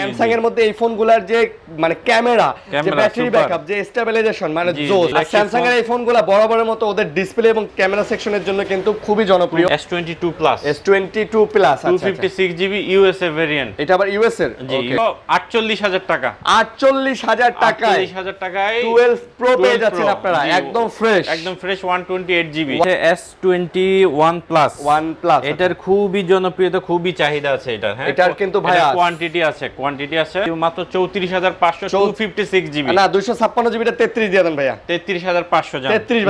Samsung এর মধ্যে এই ফোনগুলোর যে মানে ক্যামেরা, যে ব্যাটারি ব্যাকআপ, যে স্টেবিলাইজেশন মানে জোস। স্যামসাং এর এই ফোনগুলো বরাবরের মতো ওদের ডিসপ্লে এবং ক্যামেরা সেকশনের জন্য কিন্তু খুবই জনপ্রিয়। S22 plus 256GB USA variant. এটা আবার ইউএস এর। জি 48000 টাকা। 48000 টাকায় 48000 টাকায় 12 প্রো পেয়ে যাচ্ছেন আপনারা, একদম ফ্রেশ 128GB। S21 প্লাস এটার খুবই জনপ্রিয়তা, খুবই চাহিদা আছে এটা। হ্যাঁ, এটার কিন্তু ভাই কোয়ান্টিটি আছে মাত্র 34500 256GB না 256GB টা 33 দিয়ে দেন ভাইয়া। 33500 জান। 33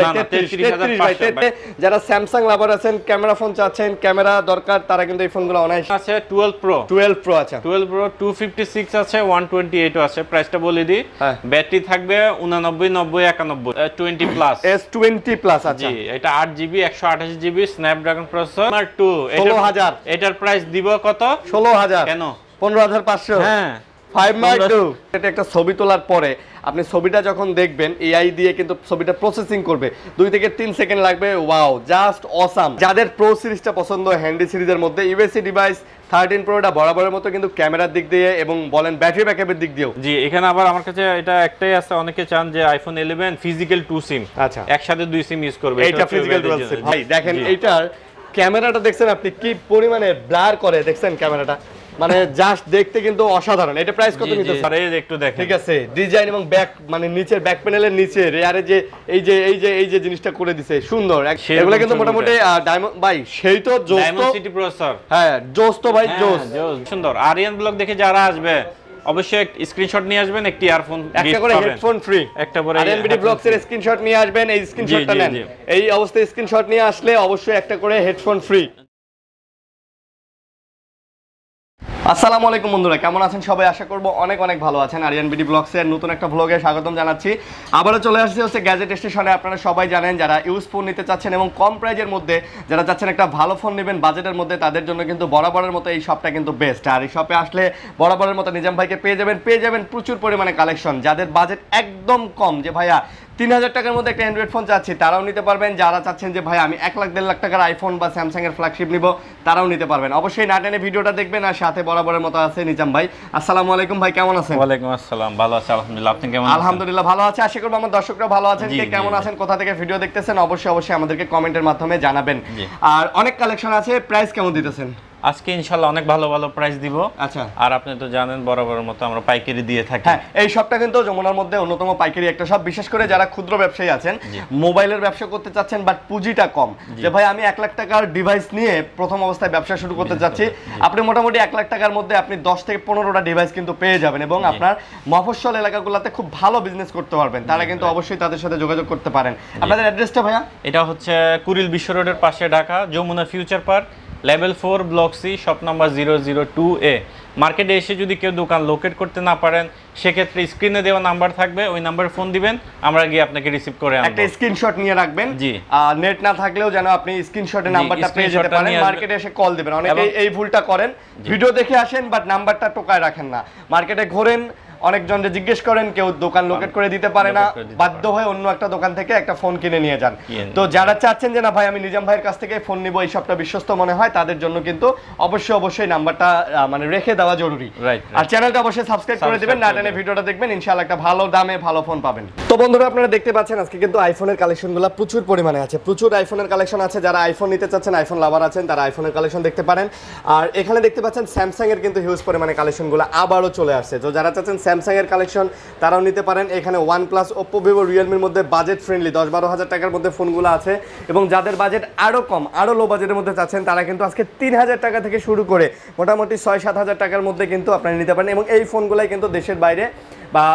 ভাই 33500। যারা স্যামসাং লাভার আছেন, ক্যামেরা ফোন চাচ্ছেন, ক্যামেরা দরকার, তারা কিন্তু এই ফোনগুলো অনায়াসে আছে। 12 প্রো আছে, 12 প্রো 256 আছে, 128 ও আছে। প্রাইসটা বলে দিই, ব্যাটারি থাকবে 89 90 91 20 প্লাস S20 প্লাস আছে। জি এটা 8GB 128GB Snapdragon processor number 2। 16000 এটার প্রাইস দিব কত? 16000 কেন? 15500। হ্যাঁ 5/2। এটা একটা ছবি তোলার পরে আপনি ছবিটা যখন দেখবেন, এআই দিয়ে কিন্তু ছবিটা প্রসেসিং করবে, 2 থেকে 3 সেকেন্ড লাগবে। Wow, just awesome. যাদের প্রো সিরিজটা পছন্দ, হ্যান্ডি সিরিজের মধ্যে ইউএসসি ডিভাইস 13 প্রোটা বরাবরের মতো কিন্তু ক্যামেরার দিক দিয়ে এবং বলেন ব্যাটারি ব্যাকআপের দিক দিয়েও। জি এখানে আবার আমার কাছে এটা একটাই আছে, অনেকে চান যে আইফোন 11 ফিজিক্যাল 2 সিম, আচ্ছা একসাথে 2 সিম ইউজ করবে। এটা ফিজিক্যাল 2 সিম। ভাই দেখেন এইটার ক্যামেরাটা দেখছেন আপনি কি পরিমাণে ব্লার করে, দেখছেন ক্যামেরাটা মানে জাস্ট দেখতে কিন্তু অসাধারণ। এটা প্রাইস কত নিতেছে স্যার? এই একটু দেখেন। ঠিক আছে, ডিজাইন এবং ব্যাক মানে নিচের ব্যাক প্যানেলের নিচে রেয়ারে যে এই যে জিনিসটা করে দিছে সুন্দর। এগুলো কিন্তু মোটামুটি ডায়মন্ড ভাই, সেই তো জোস তো ডায়মন্ড সিটি প্রসেসর। হ্যাঁ জোস তো ভাই, জোস সুন্দর। আরিয়ান ব্লগ দেখে যারা আসবে অবশ্যই একটা স্ক্রিনশট নিয়ে আসবেন, একটি ইয়ারফোন একটা করে হেডফোন ফ্রি, একটা করে আরএনবিডি ব্লগস এর স্ক্রিনশট নিয়ে আসবেন। এই স্ক্রিনশটটা নেন, এই অবস্থায় স্ক্রিনশট নিয়ে আসলে অবশ্যই একটা করে হেডফোন ফ্রি। আসসালামু আলাইকুম বন্ধুরা, কেমন আছেন সবাই? আশা করব অনেক অনেক ভালো আছেন। আরিয়ান বিডি ব্লগসের নতুন একটা ভ্লগে স্বাগতম জানাচ্ছি। আবারও চলে আসছে হচ্ছে গ্যাজেট স্টেশনে। আপনারা সবাই জানেন যারা ইউজ ফোন নিতে চাচ্ছেন এবং কম প্রাইজের মধ্যে যারা চাচ্ছেন একটা ভালো ফোন নেবেন বাজেটের মধ্যে, তাদের জন্য কিন্তু বরাবরের মতো এই শপটা কিন্তু বেস্ট। আর এই শপে আসলে বরাবরের মতো নিজাম ভাইকে পেয়ে যাবেন প্রচুর পরিমাণে কালেকশন। যাদের বাজেট একদম কম, যে ভাইয়া 3000 টাকার মধ্যে একটা অ্যান্ড্রয়েড ফোন চাচ্ছি, তারাও নিতে পারবেন। যারা চাচ্ছেন যে ভাই আমি 1 লাখ 1.5 লাখ টাকার আইফোন বা স্যামসাং এর ফ্ল্যাগশিপ নিব, তারাও নিতে পারবেন। অবশ্যই না টেনে ভিডিওটা দেখবেন। আর সাথে বরাবরের মতো আছে নিজাম ভাই। আসসালামু আলাইকুম ভাই, কেমন আছেন? ওয়ালাইকুম আসসালাম, ভালো আছি আলহামদুলিল্লাহ। আপনি কেমন আছেন? আলহামদুলিল্লাহ ভালো আছি। আশা করব আমার দর্শকরা ভালো আছেন। কে কেমন আছেন, কোথা থেকে ভিডিও দেখতেছেন, অবশ্যই আমাদেরকে কমেন্টের মাধ্যমে জানাবেন। আর অনেক কালেকশন আছে, প্রাইস কেমন দিতেছেন? আজকে ইনশাআল্লাহ অনেক ভালো ভালো প্রাইস দিব। আচ্ছা, আর আপনি তো জানেন বরাবরের মতো আমরা পাইকারি দিয়ে থাকি। হ্যাঁ, এই শপটা কিন্তু যমুনার মধ্যে অন্যতম পাইকারি একটা শপ। বিশেষ করে যারা ক্ষুদ্র ব্যবসায়ী আছেন, মোবাইলের ব্যবসা করতে চাচ্ছেন বাট পুঁজিটা কম, যে ভাই আমি 1 লাখ টাকার ডিভাইস নিয়ে প্রথম অবস্থায় ব্যবসা শুরু করতে চাচ্ছি, আপনি মোটামুটি 1 লাখ টাকার মধ্যে আপনি 10 থেকে 15টা ডিভাইস কিন্তু পেয়ে যাবেন এবং আপনার মফস্বল এলাকাগুলোতে খুব ভালো বিজনেস করতে পারবেন। তারা কিন্তু অবশ্যই তাদের সাথে যোগাযোগ করতে পারেন। আপনাদের অ্যাড্রেসটা ভাইয়া? এটা হচ্ছে কুড়িল বিশ্ব রোডের পাশে, Dhaka, Jamuna Future Park, level 4 block C, shop number 002A। মার্কেটে এসে যদি কেউ দোকান লোকেট করতে না পারেন, সেক্ষেত্রে স্ক্রিনে দেওয়া নাম্বার থাকবে, ওই নাম্বারে ফোন দিবেন, আমরা গিয়ে আপনাকে রিসিভ করে আনবো। একটা স্ক্রিনশট নিয়ে রাখবেন। জি, নেট না থাকলেও যেন আপনি স্ক্রিনশটে নাম্বারটা পেয়ে যেতে পারেন। মার্কেটে এসে কল দিবেন। অনেকে এই ভুলটা করেন, ভিডিও দেখে আসেন বাট নাম্বারটা টোকায় রাখেন না। মার্কেটে ঘোরেন, অনেকজনকে জিজ্ঞেস করেন, কেউ দোকান লোকেট করে দিতে পারে না, বাধ্য হয়ে অন্য একটা দোকান থেকে একটা ফোন কিনে নিয়ে যান। তো যারা চাচ্ছেন যে না ভাই আমি নিজাম ভাইয়ের কাছ থেকে ফোন নিব, এই সবটা বিশ্বস্ত মনে হয়, তাদের জন্য কিন্তু অবশ্যই নাম্বারটা মানে রেখে দেওয়া জরুরি। আর চ্যানেলটা অবশ্যই সাবস্ক্রাইব করে দিবেন, না টেনে ভিডিওটা দেখবেন, ইনশাআল্লাহ একটা ভালো দামে ভালো ফোন পাবেন। তো বন্ধুরা আপনারা দেখতে পাচ্ছেন আজকে কিন্তু আইফোনের কালেকশনগুলো প্রচুর পরিমাণে আছে, প্রচুর আইফোনের কালেকশন আছে। যারা আইফোন নিতে চাচ্ছেন, আইফোন লাভার আছেন, তারা আইফোনের কালেকশন দেখতে পারেন। আর এখানে দেখতে পাচ্ছেন স্যামসাং এর কিন্তু হিউজ পরিমাণে কালেকশনগুলো আবারও চলে আসছে। তো যারা চাচ্ছেন স্যামসাং এর কালেকশন, তারাও নিতে পারেন। এখানে OnePlus, Oppo, Vivo, Realme মধ্যে বাজেট ফ্রেন্ডলি 10-12 হাজার টাকার মধ্যে ফোনগুলো আছে। এবং যাদের বাজেট আরো কম, আরো লো বাজেটের মধ্যে চাচ্ছেন, তারা কিন্তু আজকে 3000 টাকা থেকে শুরু করে মোটামুটি 6-7 হাজার টাকার মধ্যে কিন্তু আপনারা নিতে পারেন। এবং এই ফোনগুলাই কিন্তু দেশের বাইরে বা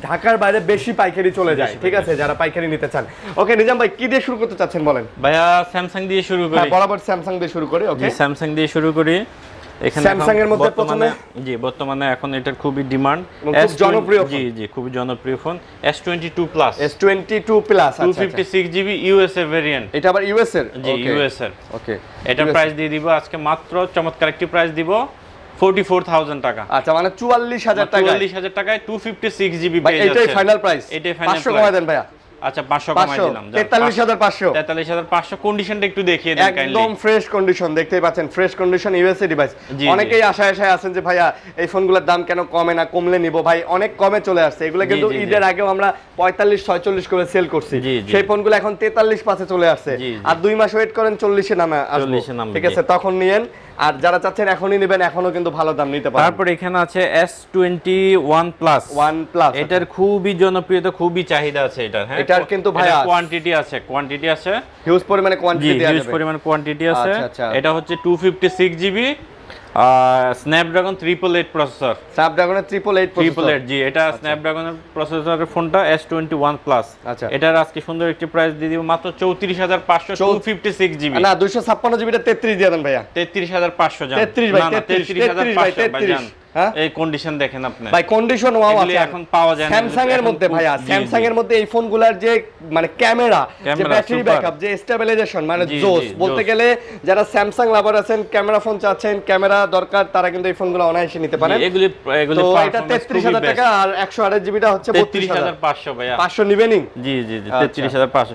ঢাকার বাইরে বেশি পাইকারি চলে যায়। ঠিক আছে, যারা পাইকারি নিতে চান। ওকে নিজাম ভাই, কি দিয়ে শুরু করতে চাচ্ছেন বলেন? ভাইয়া স্যামসাং দিয়ে শুরু করি। বরাবর স্যামসাং দিয়ে শুরু করি। ওকে, স্যামসাং দিয়ে শুরু করি। এখানে স্যামসাং এর মধ্যে বর্তমানে এখন এটার খুবই ডিমান্ড, খুব জনপ্রিয়। জি খুবই জনপ্রিয় phone. S22 plus 256GB USA variant. এটা আবার ইউএস এর? জি ইউএস এর। ওকে, এটার প্রাইস দিয়ে দিব আজকে মাত্র চমৎকার একটি প্রাইস দিব, 44000 টাকা। আচ্ছা, মানে 44000 টাকা। 44000 টাকায় 256GB পেয়ে যাচ্ছেন। এটাই ফাইনাল প্রাইস? এটাই ফাইনাল 500 কমায় দেন ভাইয়া। আচ্ছা 500 কমাই দিলাম 43500 43500 কন্ডিশনটা একটু দেখিয়ে দেন কাইন্ডলি একদম ফ্রেশ কন্ডিশন দেখতেই পাচ্ছেন ফ্রেশ কন্ডিশন ইউএসএ ডিভাইস অনেকেই আশায় আছেন যে ভাইয়া এই ফোনগুলোর দাম কেন কমে না কমলে নিব ভাই অনেক কমে চলে আসছে এগুলো কিন্তু ঈদের আগেও আমরা 45 46 করে সেল করছি সেই ফোনগুলো এখন 43 পাশে চলে আসছে আর 2 মাস ওয়েট করেন 40 এ নামে আসবে ঠিক আছে তখন নিয়েন আর যারা চাচ্ছেন এখনই নেবেন এখনো কিন্তু ভালো দাম নিতে পারেন তারপর এখানে আছে S21 প্লাস এটার খুবই জনপ্রিয়তা খুবই চাহিদা আছে এটার কিন্তু ভাই কোয়ান্টিটি আছে হিউজ পরিমাণে কোয়ান্টিটি আছে হিউজ পরিমাণে কোয়ান্টিটি আছে এটা হচ্ছে 256 জিবি স্ন্যাপড্রাগন 888 প্রসেসর স্ন্যাপড্রাগনের 888 জি এটা স্ন্যাপড্রাগনের প্রসেসরের ফোনটা S21 প্লাস আচ্ছা এটার আজকে সুন্দর একটি প্রাইস দিয়ে দিব মাত্র 34500 256 জিবি না 256 জিবিটা 33 দিয়ে দেন ভাইয়া 33500 জান 33 ভাই 33 এই কন্ডিশন দেখেন আপনি ভাই কন্ডিশন ওয়াও আছে এখন পাওয়া যায় না স্যামসাং এর মধ্যে ভাইয়া স্যামসাং এর মধ্যে এই ফোনগুলোর যে মানে ক্যামেরা যে ব্যাটারি ব্যাকআপ যে স্টেবিলাইজেশন মানে জোস বলতে গেলে যারা স্যামসাং লাভার আছেন ক্যামেরা ফোন চাচ্ছেন ক্যামেরা দরকার তারা কিন্তু এই ফোনগুলো অনায়াসে নিতে পারেন এগুলি তো এটা 33000 টাকা আর 128 জিবিটা হচ্ছে 33500 ভাইয়া 500 নেবেনই জি 33500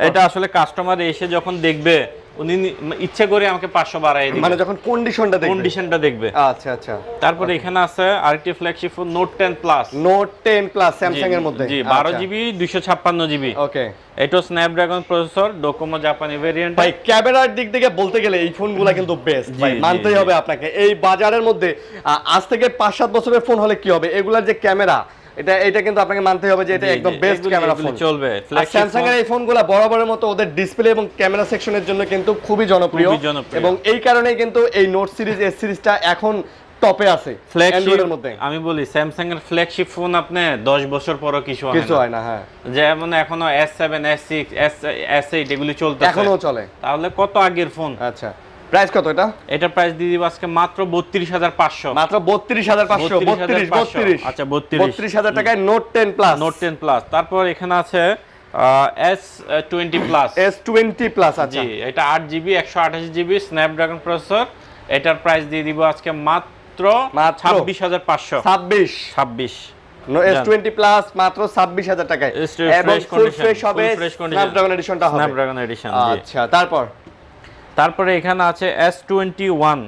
এটা আসলে কাস্টমার এসে যখন দেখবে উনি ইচ্ছা করে আমাকে 500 বাড়ায় দিবে মানে যখন কন্ডিশনটা দেখবে আচ্ছা তারপরে এখানে আছে আরেকটি flagship phone note 10 plus Samsung এর মধ্যে জি 12 জিবি 256 জিবি ওকে এটা স্ন্যাপড্রাগন প্রসেসর ডোকোমো জাপানি ভেরিয়েন্ট ভাই ক্যামেরার দিক থেকে বলতে গেলে এই ফোনগুলো কিন্তু বেস্ট ভাই মানতেই হবে আপনাকে এই বাজারের মধ্যে আজ থেকে 5-7 বছরের ফোন হলে কি হবে এগুলার যে ক্যামেরা এটা কিন্তু আপনাকে মানতে হবে যে এটা একদম বেস্ট ক্যামেরা ফোন চলবে স্যামসাং এর এই ফোনগুলো বরাবরের মতো ওদের ডিসপ্লে এবং ক্যামেরা সেকশনের জন্য কিন্তু খুবই জনপ্রিয় এবং এই কারণেই কিন্তু এই নোট সিরিজ এস সিরিজটা এখন টপে আছে অ্যান্ড্রয়েডের মধ্যে আমি বলি স্যামসাং এর ফ্ল্যাগশিপ ফোন আপনি 10 বছর পরও কিছু হয় না হ্যাঁ যেমন এখনো S7 S6 S8 এগুলি চলতেছে এখনো চলে তাহলে কত আগের ফোন আচ্ছা প্রাইস কত এটা প্রাইস দিয়ে দিব আজকে মাত্র 32500 মাত্র 32500 আচ্ছা 32000 টাকায় নোট 10 প্লাস তারপর এখানে আছে S20 প্লাস আচ্ছা জি এটা 8GB 128GB স্ন্যাপড্রাগন প্রসেসর এটার প্রাইস দিয়ে দিব আজকে মাত্র 26500 26 S20 প্লাস মাত্র 26000 টাকায় এবং ফুল ফ্রেশ হবে স্ন্যাপড্রাগন এডিশনটা হবে স্ন্যাপড্রাগন এডিশন আচ্ছা তারপরে এখানে আছে S21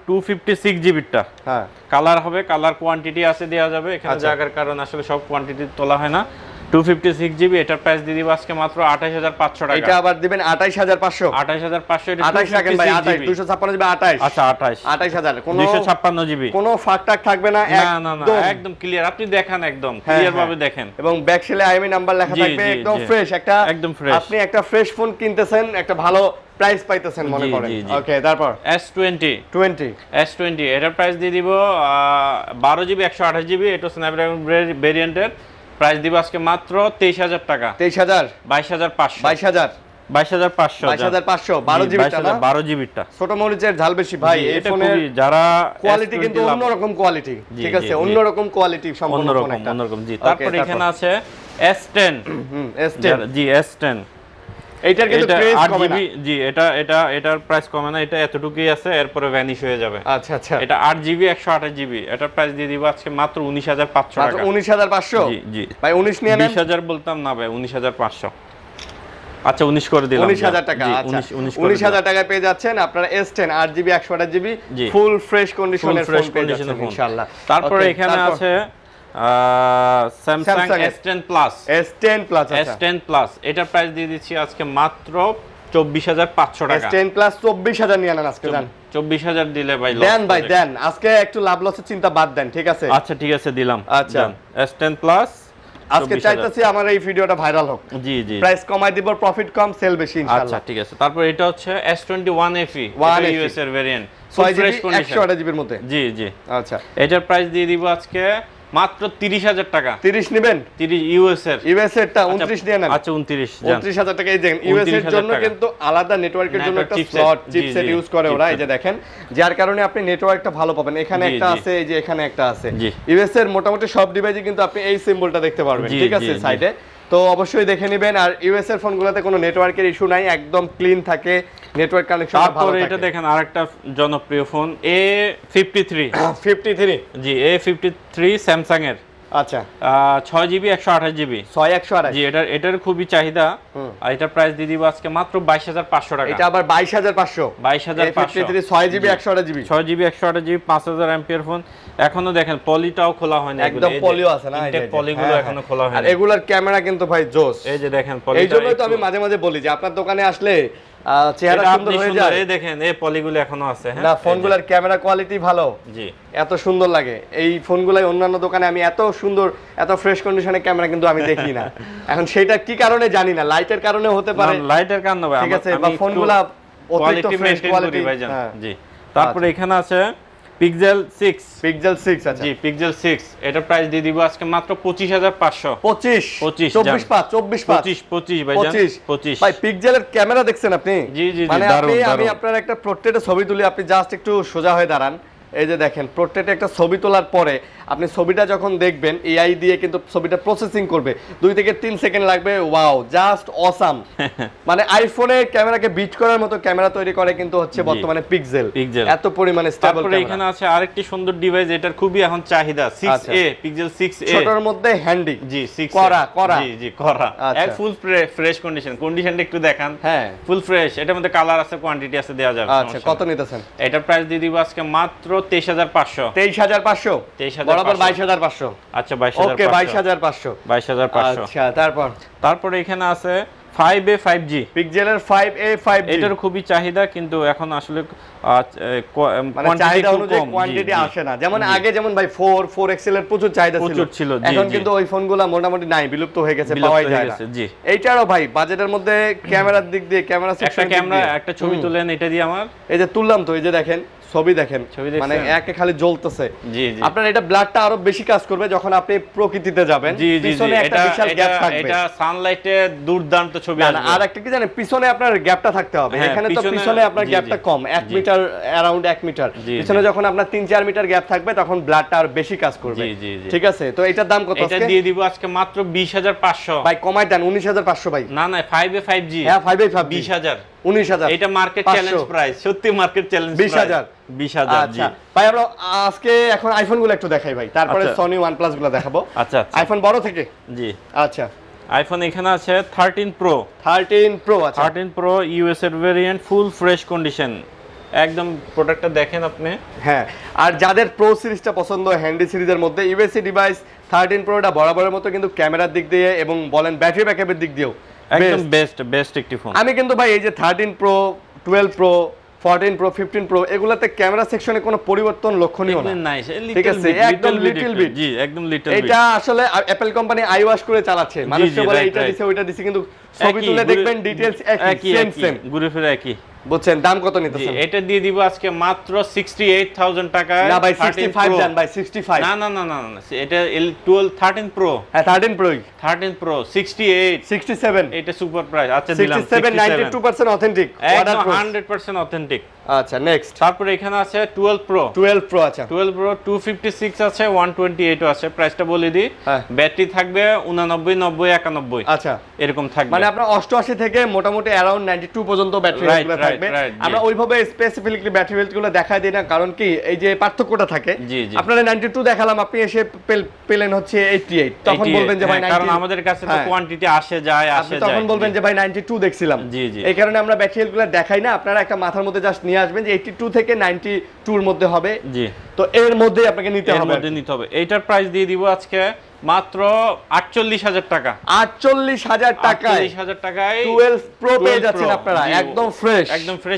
256 জিবিটা হ্যাঁ কালার হবে কালার কোয়ান্টিটি আছে দেওয়া যাবে এখানে জায়গার কারণে আসলে সব কোয়ান্টিটি তোলা হয় না 256 জিবি এটার প্রাইস দিয়ে দিব আজকে মাত্র 28500 টাকা এটা আবার দিবেন 28500 এটা 28 রাখেন ভাই 28 256 জিবি 28 আচ্ছা 28000 কোনো 256 জিবি কোনো ফাঁক টাক থাকবে না একদম ক্লিয়ার আপনি দেখেন একদম ক্লিয়ার ভাবে দেখেন এবং ব্যাক সেলে আইএমআই নাম্বার লেখা থাকবে একদম ফ্রেশ একদম ফ্রেশ আপনি একটা ফ্রেশ ফোন কিনতেছেন একটা ভালো প্রাইস পাইতেছেন মনে করেন ওকে তারপর S20 এটার প্রাইস দিয়ে দিব 12 জিবি 128 জিবি এটা স্ন্যাপড্রাগন ভেরিয়েন্টের প্রাইস দিব আজকে মাত্র 23000 টাকা 22500 12 জিবিটা না 12 জিবিটা ছোট মরিচের ঝাল বেশি ভাই এই ফোনের যারা কোয়ালিটি কিন্তু অন্যরকম কোয়ালিটি ঠিক আছে অন্যরকম কোয়ালিটি সম্পূর্ণ ফোন একটা অন্যরকম জি তারপর এখানে আছে S10 জি S10 এইটার কিন্তু প্রাইস কমে না জি এটার প্রাইস কমে না এটা এতটুকুই আছে এরপরে ভ্যানিশ হয়ে যাবে আচ্ছা এটা 8GB 128GB এটার প্রাইস দিয়ে দিব আজকে মাত্র 19500 টাকা মাত্র 19500 জি ভাই 19 নিয়ে নেন 20000 বলতাম না ভাই 19500 আচ্ছা 19 করে দিলাম 19000 টাকা আচ্ছা 19000 টাকায় পেয়ে যাচ্ছেন আপনারা S10 8GB 128GB full fresh কন্ডিশনের ফোন পেয়ে যাচ্ছেন ইনশাআল্লাহ তারপরে এখানে আছে Samsung S10 Plus এটার প্রাইস দিয়ে দিচ্ছি আজকে মাত্র 24500 টাকা S10 Plus 24000 নিয়ে নেন আজকে দেন 24000 দিলে ভাই দেন আজকে একটু লাভ লসের চিন্তা বাদ দেন ঠিক আছে আচ্ছা ঠিক আছে দিলাম আচ্ছা S10 Plus আজকে চাইতেছি আমার এই ভিডিওটা ভাইরাল হোক জি প্রাইস কমাই দিব প্রফিট কম সেল বেশি ইনশাআল্লাহ আচ্ছা ঠিক আছে তারপর এটা হচ্ছে S21 FE ইউএস এর ভেরিয়েন্ট 128GB এর মধ্যে জি আচ্ছা এটার প্রাইস দিয়ে দিব আজকে মাত্র 30000 টাকা 30 নেবেন 30 ইউএস এরটা 29 দিয়ে নেন আচ্ছা 29000 টাকা এই দেখেন ইউএস এর জন্য কিন্তু আলাদা নেটওয়ার্কের জন্য একটা স্লট চিপসেট ইউজ করে ওরা এই যে দেখেন যার কারণে আপনি নেটওয়ার্কটা ভালো পাবেন এখানে একটা আছে এই যে এখানে একটা আছে ইউএস এর মোটামুটি সব ডিভাইসে কিন্তু আপনি এই সিম্বলটা দেখতে পারবেন ঠিক আছে সাইডে তো অবশ্যই দেখে নেবেন আর ইউএস এর ফোনগুলোতে কোনো নেটওয়ার্কের ইস্যু নাই একদম ক্লিন থাকে নেটওয়ার্ক কানেকশন ভালো থাকে তারপর এটা দেখেন আরেকটা জনপ্রিয় ফোন A53 53 জি A53 স্যামসাং এর আচ্ছা 6GB 128GB 6128 জি এটার খুবই চাহিদা আর এটা প্রাইস দিয়ে দিব আজকে মাত্র 22500 টাকা এটা আবার 22500 22500 6GB 128GB 6GB 128GB 5000 ampere phone এখনো দেখেন পলিটাও খোলা হয়নি একদম পলিও আছে না এই পলিগুলো এখনো খোলা হয়নি আর এগুলার ক্যামেরা কিন্তু ভাই জোস এই যে দেখেন পলিটা এই জন্যই তো আমি মাঝে মাঝে বলি যে আপনার দোকানে আসলে চেহারা সুন্দর হয়ে যায় এই দেখেন এই পলিগুলো এখনো আছে হ্যাঁ না ফোনগুলোর ক্যামেরা কোয়ালিটি ভালো জি এত সুন্দর লাগে এই ফোনগুলাই অন্যান্য দোকানে আমি এত সুন্দর এত ফ্রেশ কন্ডিশনে ক্যামেরা কিন্তু আমি দেখি না এখন সেটা কি কারণে জানি না লাইটের কারণে হতে পারে লাইটের কারণে ভাই ঠিক আছে বা ফোনগুলা অতিরিক্ত ফ্রেশ কোয়ালিটি ভাইজান জি তারপরে এখানে আছে পিক্সেল 6 আচ্ছা জি পিক্সেল 6 এটা প্রাইস দিয়ে দিব আজকে মাত্র 25500 25 24 ভাইজান 25 ভাই পিক্সেলের ক্যামেরা দেখছেন আপনি জি জি মানে দারুণ আমি আপনার একটা পোর্ট্রেটে ছবি তুলি আপনি জাস্ট একটু সোজা হয়ে দাঁড়ান এই যে দেখেন পোর্ট্রেটে একটা ছবি তোলার পরে আপনি ছবিটা যখন দেখবেন এআই দিয়ে কিন্তু ছবিটা প্রসেসিং করবে 2 থেকে 3 সেকেন্ড লাগবে ওয়াও জাস্ট অসাম মানে আইফোনের ক্যামেরাকে বিট করার মতো ক্যামেরা তৈরি করে কিন্তু হচ্ছে বর্তমানে পিক্সেল এত পরিমাণে স্টেবল তারপরে এখানে আছে আরেকটি সুন্দর ডিভাইস এটার খুবই এখন চাহিদা 6a পিক্সেল 6a ছোটর মধ্যে হ্যান্ডি জি 6 করা জি করা এক ফুল ফ্রেশ কন্ডিশনটা একটু দেখান হ্যাঁ ফুল ফ্রেশ এটার মধ্যে কালার আছে কোয়ান্টিটি আছে দেওয়া যাবে আচ্ছা কত নিতেছেন এটা প্রাইস দিয়ে দিব আজকে মাত্র 23500 23500 বরাবর 22500 আচ্ছা 22500 ওকে 22500 আচ্ছা তারপরে এখানে আছে 5A 5G পিক্সেলের 5A 5G এটার খুবই চাহিদা কিন্তু এখন আসলে মানে চাহিদা অনুযায়ী কোয়ান্টিটি আসে না যেমন আগে যেমন ভাই 4 XL এর প্রচুর চাহিদা ছিল এখন কিন্তু ওই ফোনগুলো মোটামুটি নাই বিলুপ্ত হয়ে গেছে পাওয়াই যায় না জি এইটারও ভাই বাজেটের মধ্যে ক্যামেরার দিক দিয়ে ক্যামেরা সেকশন একটা ছবি তুলেন এটা দিয়ে আমার এই যে তুললাম তো এই যে দেখেন ছবি দেখেন মানে একে খালি জ্বলতেছে জি জি আপনার এটা ব্লাডটা আরো বেশি কাজ করবে যখন আপনি প্রকৃতিতে যাবেন পিছনে একটা বিশাল গ্যাপ থাকবে এটা সানলাইটে দুর্দান্ত ছবি আসবে আর একটা কি জানেন পিছনে আপনার গ্যাপটা থাকতে হবে এখানে তো পিছনে আপনার গ্যাপটা কম 1 মিটার अराउंड 1 মিটার পিছনে যখন আপনার 3-4 মিটার গ্যাপ থাকবে তখন ব্লাডটা আর বেশি কাজ করবে ঠিক আছে তো এটার দাম কত আজকে এটা দিয়ে দিব আজকে মাত্র 20500 ভাই কমাই দেন 19500 ভাই না 5A 5G হ্যাঁ 5A 5G 20000 19000 এটা মার্কেট চ্যালেঞ্জ প্রাইস সত্যি মার্কেট চ্যালেঞ্জ 20000 আচ্ছা ভাই আমরা আজকে এখন আইফোন গুলো একটু দেখাই ভাই তারপরে সনি OnePlus গুলো দেখাবো আচ্ছা আইফোন বড় থেকে জি আচ্ছা আইফোন এখানে আছে 13 Pro আচ্ছা 13 Pro ইউএস এর ভেরিয়েন্ট ফুল ফ্রেশ কন্ডিশন একদম প্রোডাক্টটা দেখেন আপনি হ্যাঁ আর যাদের প্রো সিরিজটা পছন্দ হ্যান্ডি সিরিজের মধ্যে ইউএসএ ডিভাইস 13 প্রোটা বরাবরের মতো কিন্তু ক্যামেরার দিক দিয়ে এবং বলেন ব্যাটারি ব্যাকআপের দিক দিয়েও একদম বেস্ট একটি ফোন আমি কিন্তু ভাই এই যে 13 প্রো 12 প্রো 14 প্রো 15 প্রো এগুলাতে ক্যামেরা সেকশনে কোনো পরিবর্তন লক্ষণীয় না ঠিক আছে একদম লিটল বিট জি একদম লিটল বিট এটা আসলে অ্যাপল কোম্পানি আইওয়াশ করে চালাচ্ছে মানুষকে বলে এটা দিছে ওইটা দিছে কিন্তু ছবি তুলে দেখবেন ডিটেইলস একই সেম ঘুরে ফিরে একই বুঝছেন দাম কত নিতেছেন এটা দিয়ে দিব আজকে মাত্র 68000 টাকায় না ভাই 65 দেন ভাই 65 না এটা 13 প্রো হ্যাঁ 13 প্রো 13 প্রো 67 এটা সুপার প্রাইস আচ্ছা দিলাম 67 92% অথেন্টিক একদম 100% অথেন্টিক আচ্ছা নেক্সট তারপরে এখানে আছে 12 প্রো আচ্ছা 12 প্রো 256 আছে 128 আছে প্রাইসটা বলে দিই ব্যাটারি থাকবে 89 90 91 আচ্ছা এরকম থাকবে মানে আপনার 88 থেকে মোটামুটি अराउंड 92 পর্যন্ত ব্যাটারি হেলথ থাকবে আমরা ওইভাবে স্পেসিফিকলি ব্যাটারি হেলথগুলো দেখাই দেই না কারণ কি এই যে পার্থক্যটা থাকে আপনারা 92 দেখালাম আপনি এসে পেলেন হচ্ছে 88 তখন বলবেন যে ভাই 90 কারণ আমাদের কাছে তো কোয়ান্টিটি আসে যায় তখন বলবেন যে ভাই 92 দেখছিলাম এই কারণে আমরা ব্যাটারি হেলথগুলো দেখাই না আপনারা একটা মাথার মধ্যে জাস্ট নিয়ে আসবেন যে 82 থেকে 92 এর মধ্যে হবে জি তো এর মধ্যে আপনাকে নিতে হবে এইটার প্রাইস দিয়ে দিব আজকে মাত্র 48000 টাকা 48000 টাকায় 12 প্রো পেয়ে যাচ্ছেন আপনারা একদম ফ্রেশ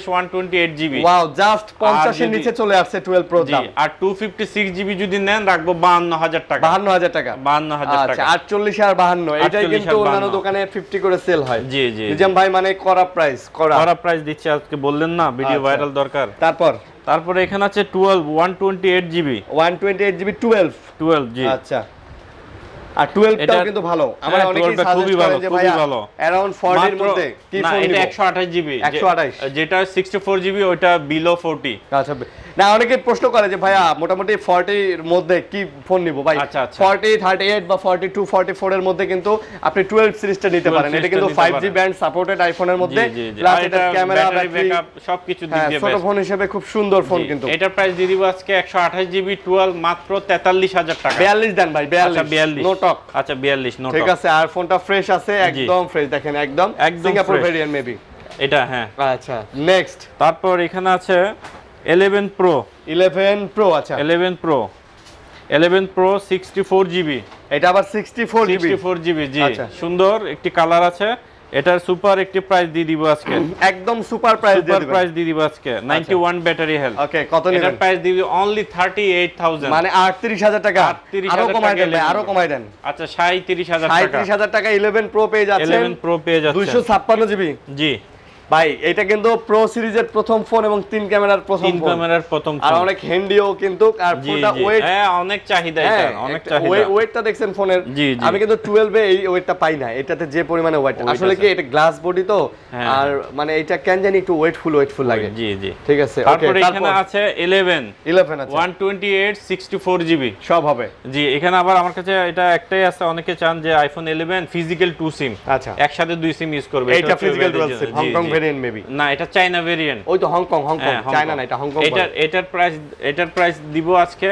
128 জিবি ওয়াও জাস্ট 50 এর নিচে চলে আসছে 12 প্রো দাম আর 256 জিবি যদি নেন রাখবো 52000 টাকা 52000 টাকা আচ্ছা 48 আর 52 এটাই কিন্তু অন্যান্য দোকানে 50 করে সেল হয় জি নিজাম ভাই মানে করা প্রাইস দিচ্ছে আজকে বললেন না ভিডিও ভাইরাল দরকার তারপরে এখানে আছে 128 জিবি 12 জি আচ্ছা আর 12 টাও কিন্তু ভালো আমরা অনেকেই সাজেস্ট করেন যে ভাই अराउंड 40 এর মধ্যে কি ফোন নিব এটা 128 জিবি 128 যেটা 64 জিবি ওটা বিলো 40 আচ্ছা না অনেকে প্রশ্ন করে যে ভাইয়া মোটামুটি 40 এর মধ্যে কি ফোন নিব ভাই? 40, 38 বা 42, 44 এর মধ্যে কিন্তু আপনি 12 সিরিজটা নিতে পারেন। এটা কিন্তু 5G ব্যান্ড সাপোর্টেড আইফোনের মধ্যে, প্লাস এটা ক্যামেরা, ব্যাটারি ব্যাকআপ সবকিছু দিক দিয়ে ছোট ফোন হিসেবে খুব সুন্দর ফোন কিন্তু। এটার প্রাইস দিয়ে দিব আজকে 128 জিবি 12 মাত্র 43000 টাকা। 42 দেন ভাই, 42 নো টক। আচ্ছা 42 নো টক, ঠিক আছে। আর ফোনটা ফ্রেশ আছে, একদম ফ্রেশ, দেখেন একদম সিঙ্গাপুর ভেরিয়েন্ট মেবি এটা। হ্যাঁ আচ্ছা নেক্সট। তারপর এখানে আছে 11 প্রো। 11 প্রো, আচ্ছা 11 প্রো 64 জিবি। এটা আবার 64 জিবি জি। সুন্দর একটি কালার আছে। এটার সুপার একটি প্রাইস দিয়ে দিব আজকে, একদম সুপার প্রাইস দিয়ে দিব আজকে। 91 ব্যাটারি হেলথ। ওকে কত নেবেন? এটার প্রাইস দিব অনলি 38000, মানে 38000 টাকা। আরো কমাই দেন ভাই, আরো কমাই দেন। আচ্ছা 37000 টাকা। 37000 টাকা 11 প্রো পেয়ে যাচ্ছেন। 11 প্রো পেয়ে যাচ্ছেন 256 জিবি। জি ভাই এটা কিন্তু প্রো সিরিজের প্রথম ফোন এবং 3 ক্যামেরার প্রথম ফোন। আর অনেক হ্যান্ডিও কিন্তু। আর ফোনটা ওয়েট, হ্যাঁ অনেক চাহিদা, এটা অনেক চাহিদা। ওয়েটটা দেখছেন ফোনের? আমি কিন্তু 12 এ এই ওয়েটটা পাই না, এটাতে যে পরিমাণে ওয়েট। আসলে কি এটা গ্লাস বডি তো, আর মানে এটা কেন জানি একটু ওয়েটফুল লাগে। জি জি ঠিক আছে। ওকে তারপর এখানে আছে 11 আছে 128 64 জিবি সব হবে। জি এখানে আবার আমার কাছে এটা একটাই আছে, অনেকে চান যে আইফোন 11 ফিজিক্যাল 2 সিম, আচ্ছা একসাথে 2 সিম ইউজ করবে। এটা physical dual SIM Hong Kong variant maybe না, এটা চায়না ভেরিয়েন্ট। ওই তো হংকং চায়না না, এটা হংকং। এটার প্রাইস দিব আজকে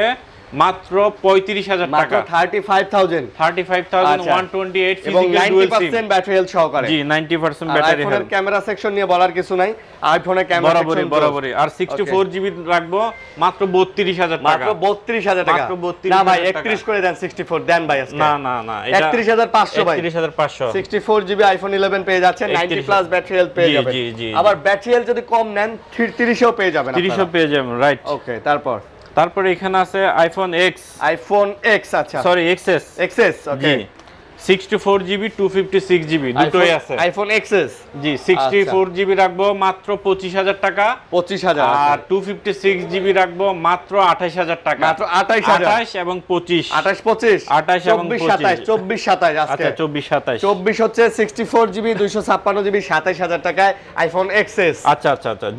মাত্র 35000 টাকা। 35000 128 এবং physical dual SIM 90% battery health সহকারে। জি 90% ব্যাটারি হেলথ। আইফোনের ক্যামেরা সেকশন নিয়ে বলার কিছু নাই, আইফোনের ক্যামেরা সেকশন বরাবরই। আর 64 জিবি রাখবো মাত্র 32000 টাকা। মাত্র 32000 টাকা। না ভাই 31 করে দেন, 64 দেন ভাই আজকে। না এটা 31500 ভাই। 31500 64 জিবি আইফোন 11 পেয়ে যাচ্ছেন, 90 প্লাস ব্যাটারি হেলথ পেয়ে যাবেন। আবার ব্যাটারি হেলথ যদি কম নেন 30 এও পেয়ে যাবেন। 30 পেয়ে যাবেন, রাইট। ওকে তারপরে এখানে আছে আইফোন এক্স, আচ্ছা সরি এক্সএস ওকে 64 জিবি 256 জিবি দুটোই আছে। আইফোন এক্সএস জি 64 জিবি রাখবো মাত্র 25000 টাকা। 25000। আর 256 জিবি রাখবো মাত্র 28000 টাকা। মাত্র 28000। 28 এবং 25 28 এবং 27 24 আজকে। আচ্ছা 24 24 হচ্ছে 64 জিবি 256 জিবি 27000 টাকায় আইফোন এক্সএস। আচ্ছা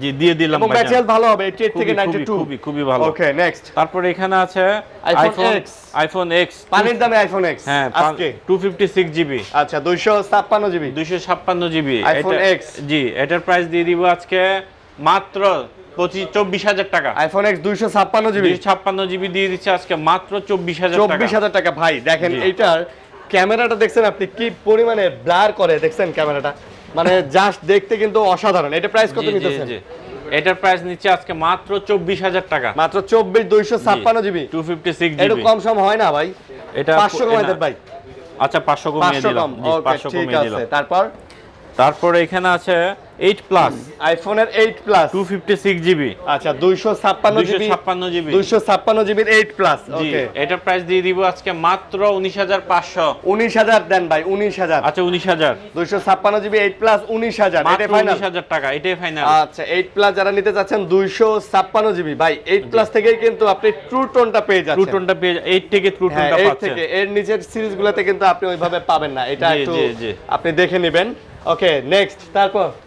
জি দিয়ে দিলাম ভাই। ব্যাটারি হেলথ ভালো হবে 88 থেকে 92। খুবই ভালো। Okay next. তারপরে এখানে আছে আইফোন এক্স পানির দামে আইফোন এক্স হ্যাঁ আজকে 256 জিবি। আচ্ছা 256 জিবি আইফোন এক্স। জি এটার প্রাইস দিয়ে দিব আজকে মাত্র 24000 টাকা। আইফোন এক্স 256 জিবি দিয়ে দিচ্ছে আজকে মাত্র 24000 টাকা। ভাই দেখেন এইটার ক্যামেরাটা দেখছেন আপনি কি পরিমাণে ব্লার করে, দেখছেন ক্যামেরাটা মানে জাস্ট দেখতে কিন্তু অসাধারণ। এটা প্রাইস কত নিতেছেন? এটার প্রাইস নিচ্ছে আজকে মাত্র 24000 টাকা। মাত্র 256 জিবি 256 জিবি। এটা কম সম হয় না ভাই? এটা 500 কমাই দেন ভাই। আচ্ছা 500 কমিয়ে দিলাম। 500 কমিয়ে দিলাম। তারপরে এখানে আছে 8 প্লাস, আইফোনের 8 প্লাস 256 জিবি। আচ্ছা 256 জিবির 8 প্লাস। ওকে এটার প্রাইস দিয়ে দিব আজকে মাত্র 19500। 19000 দেন ভাই, 19000। আচ্ছা 19000। 256 জিবি 8 প্লাস 19000। এটা ফাইনাল 19000 টাকা, এটাই ফাইনাল। আচ্ছা 8 প্লাস যারা নিতে চাচ্ছেন 256 জিবি ভাই 8 প্লাস থেকেই কিন্তু আপনি ট্রু টোনটা পেয়ে যাচ্ছেন। ট্রু টোনটা পেয়ে 8 থেকে ট্রু টোনটা পাচ্ছেন। থেকে এর নিচের সিরিজগুলোতে কিন্তু আপনি ওইভাবে পাবেন না, এটা একটু আপনি দেখে নেবেন। Okay next.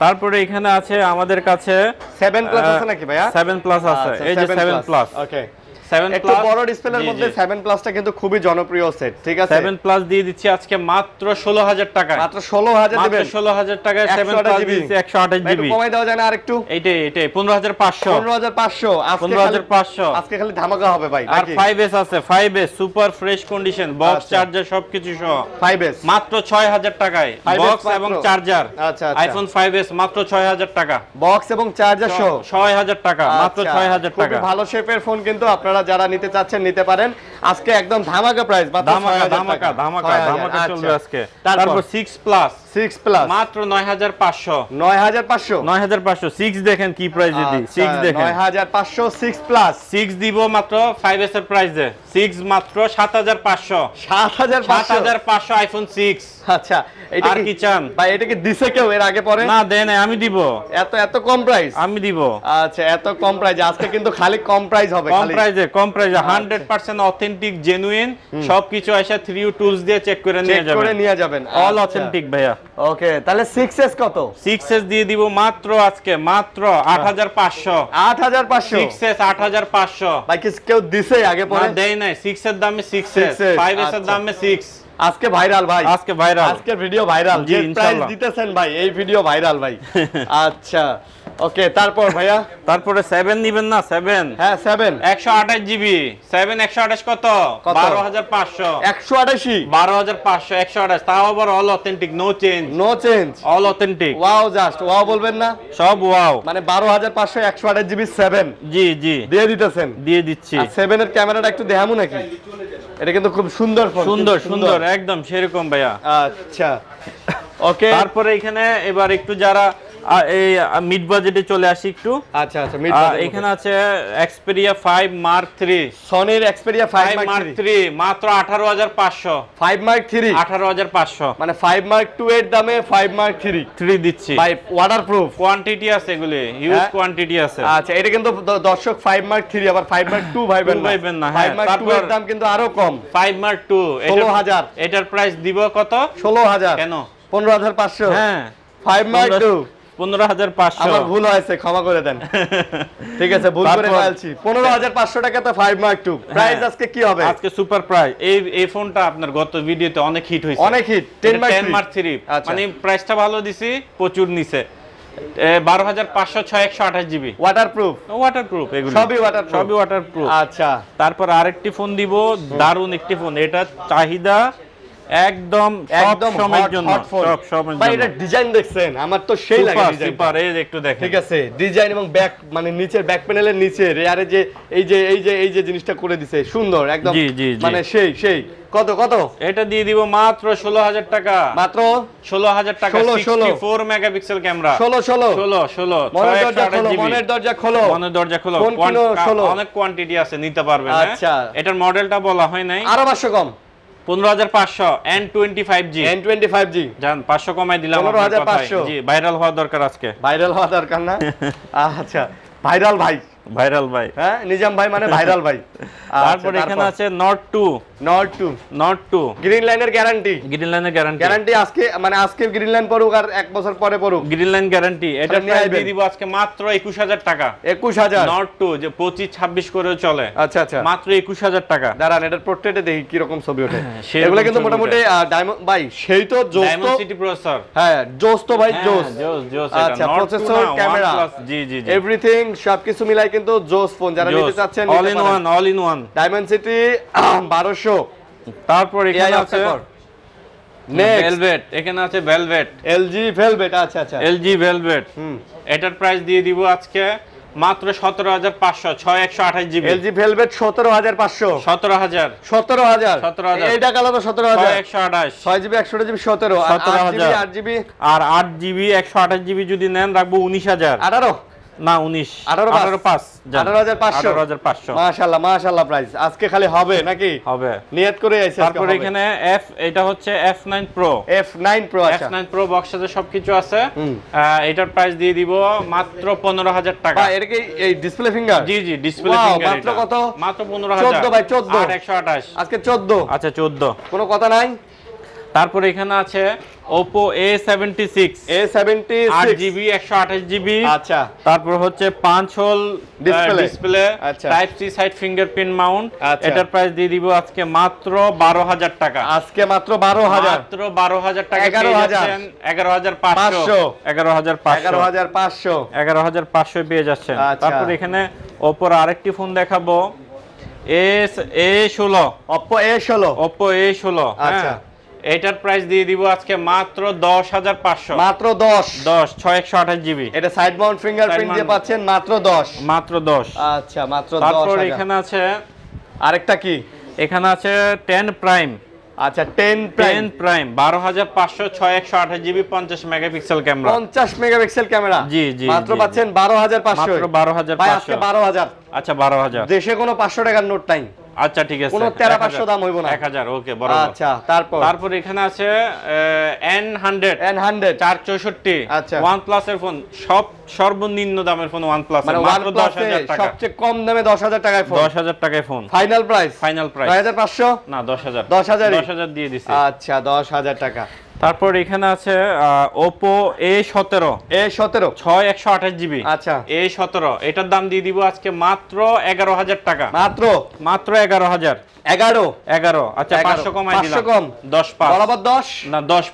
তারপরে এখানে আছে আমাদের কাছে 7 প্লাস আছে নাকি ভাইয়া? 7 প্লাস আছে, এই যে 7 প্লাস। ওকে 7 একটু বড় ডিসপ্লের মধ্যে 7 প্লাসটা কিন্তু খুবই জনপ্রিয় সেট, ঠিক আছে? 7 প্লাস দিয়ে দিচ্ছি আজকে মাত্র 16000 টাকা। মাত্র 16000 দিবেন? মাত্র 16000 টাকায় 7 প্লাস দিচ্ছি 128 জিবি। একটু কমাই দেওয়া যায় না আরেকটু? এইটাই 15500। 15500 আজকে খালি ধামাকা হবে ভাই। আর 5S আছে, 5S super fresh condition, box charger সবকিছু সহ 5S মাত্র 6000 টাকায়। বক্স এবং চার্জার। আচ্ছা আইফোন 5S মাত্র 6000 টাকা। বক্স এবং চার্জার সহ 6000 টাকা, মাত্র 6000 টাকা। খুব ভালো শেপের ফোন কিন্তু আপনারা যারা নিতে চাচ্ছেন নিতে পারেন। আজকে একদম ধামাকা প্রাইস, ধামাকা চলবে আজকে। তারপর 6 প্লাস মাত্র 9500। 9500 6 দেখেন কি প্রাইসে দিই। 6 দেখেন 9500 6 প্লাস 6 দিব মাত্র 5S এর প্রাইসে। 6 মাত্র 7500। 7500 আইফোন 6। আচ্ছা এটা আর কি চান ভাই? এটা কি দিছে কেউ এর আগে পরে? না দেয় না, আমি দিব। এত এত কম প্রাইস? আমি দিব। আচ্ছা, এত কম প্রাইস। আজকে কিন্তু খালি কম প্রাইস হবে, কম প্রাইসে 100% অথেন্টিক জেনুইন সবকিছু আসা 3U টুলস দিয়ে চেক করে নিয়ে যাবেন। অল অথেন্টিক ভাইয়া। ওকে, তাহলে 6S কত? 6S দিয়ে দিব মাত্র আজকে মাত্র 8500। 8500? 6S 8500 ভাই কি কেউ দিছে আগে পরে? না দেয় নাই। 6 এর দামে 6S, 5S এর দামে 6। আজকে ভাইরাল ভাই, আজকে ভাইরাল, আজকের ভিডিও ভাইরাল। যে প্রাইস দিতেছেন ভাই, এই ভিডিও ভাইরাল ভাই। আচ্ছা ওকে, তারপর ভাইয়া? তারপরে 7 নিবেন না? 7? হ্যাঁ 7 128 জিবি। 7 128 কত? 12500। 188? 12500 128, তাও আবার all authentic, no change. No change? All authentic. Wow, just wow বলবেন না? সব ওয়াও। মানে 12500 128 জিবি 7? জি জি দিয়ে দিতেছেন? দিয়ে দিচ্ছি। 7 এর ক্যামেরাটা একটু দেখামু নাকি? এটা কিন্তু খুব সুন্দর ফোন। সুন্দর একদম সেরকম ভাইয়া। আচ্ছা ওকে, তারপরে এখানে এবার একটু যারা এই মিড বাজেটে চলে আসি একটু। আচ্ছা আচ্ছা, মিড বাজেট। এখানে আছে Xperia 5 Mark 3। সনির Xperia 5 Mark 3 মাত্র 18500। 5 Mark 3 18500, মানে 5 Mark 2 এর দামে 5 Mark 3 দিচ্ছি ভাই। ওয়াটারপ্রুফ? কোয়ান্টিটি আছে, এগুলি হিউজ কোয়ান্টিটি আছে। আচ্ছা, এটা কিন্তু দর্শক 5 Mark 3 আবার 5 Mark 2 ভাইবেন না। 5 Mark 2 এর দাম কিন্তু আরো কম। 5 Mark 2 16000। এটার প্রাইস দিব কত? 16000। কেন? 15500। হ্যাঁ 5 Mark 2 15500। আমার ভুল হয়েছে, ক্ষমা করে দেন। ঠিক আছে, ভুল করে ফেলছি। 15500 টাকা তো 5 Mark 2 প্রাইস। আজকে কি হবে? আজকে সুপার প্রাইস। এই ফোনটা আপনার গত ভিডিওতে অনেক হিট হইছে, অনেক হিট। 10 Mark 3 মানে প্রাইসটা ভালো দিছি, প্রচুর নিছে। 12500 128 জিবি। ওয়াটারপ্রুফ এগুলো সবই ওয়াটারপ্রুফ। আচ্ছা, তারপর আরেকটি ফোন দিব, দারুন একটি ফোন। এটা চাহিদা একদম সময়ের জন্য, সব সময়ের ভাই। জন্য। এটা ডিজাইন দেখছেন? আমার তো সেই লাগে ডিজাইন। সুপার, এই একটু দেখেন। ঠিক আছে, ডিজাইন এবং ব্যাক, মানে নিচের ব্যাক প্যানেলের নিচে রেয়ারে যে এই যে জিনিসটা করে দিছে, সুন্দর একদম। মানে সেই কত এটা দিয়ে দিব মাত্র 16000 টাকা। মাত্র 16000 টাকা। 64 মেগাপিক্সেল ক্যামেরা। 16 মনের দরজা খোলো। অনেক কোয়ান্টিটি আছে, নিতে পারবেন। আচ্ছা, এটার মডেলটা বলা হয় নাই। আরো 500 কম। 15500 N25G। জান 500 কমাই দিলাম। 15500। জি, ভাইরাল হওয়া দরকার আজকে। ভাইরাল হওয়া দরকার না? আচ্ছা, ভাইরাল ভাই। হ্যাঁ, নিজাম ভাই মানে ভাইরাল ভাই। তারপর এখানে আছে Note 2 গ্রিন লাইনের গ্যারান্টি। গ্যারান্টি আজকে, মানে আজকে গ্রিন লাইন পড়ুক আর 1 বছর পরে পড়ুক, গ্রিন লাইন গ্যারান্টি। এটা প্রাইস দিয়ে দিব আজকে মাত্র 21000 টাকা। 21000। Note 2 যে 25 26 করেও চলে। আচ্ছা আচ্ছা, মাত্র 21000 টাকা। দাঁড়ান, এটার পোর্ট্রেটে দেখি কি রকম ছবি ওঠে। এগুলো কিন্তু মোটামুটি ডায়মন্ড ভাই, সেই তো জোস তো। Diamond city processor. হ্যাঁ, জোস তো ভাই, জোস। এটা প্রসেসর, ক্যামেরা, জি এভরিথিং সবকিছু মিলাই কিন্তু জোস ফোন। যারা নিতে চাচ্ছেন, all in one diamond city 1200। তারপর এখানে আছে ভেলভেট। এখানে আছে ভেলভেট, LG ভেলভেট। আচ্ছা আচ্ছা, LG ভেলভেট। এটার প্রাইস দিয়ে দিব আজকে মাত্র 17500 6128 জিবি। LG velvet 17500। 17000 এইটা কালো তো 17000। 6128 6 জিবি 128 জিবি 17। আর 8 জিবি আর 8 জিবি 128 জিবি যদি নেন রাখবো 19000। 18 না 19 18500। মাশাআল্লাহ প্রাইস আজকে খালি হবে নাকি? হবে, নিয়ত করে আইছে। তারপর এখানে এটা হচ্ছে F9 Pro। আচ্ছা, F9 Pro বক্স সাথে সবকিছু আছে। এটার প্রাইস দিয়ে দিব মাত্র 15000 টাকা। এটা কি এই ডিসপ্লে ফিঙ্গার? জি ডিসপ্লে ফিঙ্গার। মাত্র কত? মাত্র 15000। 14 ভাই, 14 আর 128 আজকে 14। আচ্ছা 14, কোনো কথা নাই। তারপর এখানে আছে Oppo A76 8GB 128GB। আচ্ছা, তারপর হচ্ছে 5 hole display, type C side fingerprint mount. এটার প্রাইস দিয়ে দিব আজকে মাত্র 12000 টাকা। আজকে মাত্র 12000 টাকা। 11500 পেয়ে যাচ্ছেন। তারপর এখানে Oppo আরেকটি ফোন দেখাবো, A16। Oppo A16। আচ্ছা, এটার প্রাইস দিয়ে দিব আজকে মাত্র 10500। মাত্র 10 6128 জিবি। এটা সাইড মাউন্ট ফিঙ্গারপ্রিন্ট দিয়ে পাচ্ছেন মাত্র 10। আচ্ছা, মাত্র 10। তারপর এখানে আছে আরেকটা কি? এখানে আছে 10 প্রাইম। আচ্ছা, 10 prime 12500 6128 GB 50 megapixel camera. 50 megapixel camera. জি মাত্র পাচ্ছেন 12500। মাত্র 12500। ভাই আজকে 12000। আচ্ছা 12000। দেশে কোনো 500 টাকার নোট নাই। আচ্ছা ঠিক আছে, কোনো 13500 দাম হইব না। 1000 ওকে বরাবর। আচ্ছা তারপর এখানে আছে N100 464। আচ্ছা OnePlus এর ফোন, সব সর্বনিম্ন দামের ফোন OnePlus এর, মাত্র 10000 টাকা, সবচেয়ে কম দামে 10000 টাকায় ফোন। 10000 টাকায় ফোন ফাইনাল প্রাইস 9500 না 10000 দিয়ে দিছি। আচ্ছা 10000 টাকা। তারপর এখানে আছে Oppo A17 6128 জিবি। আচ্ছা A17 এটার দাম দিয়ে দিব আজকে মাত্র 11000 টাকা, মাত্র 11000। 11 আচ্ছা 500 কমাই দিলাম, 10 5 বরাবর 10 না 10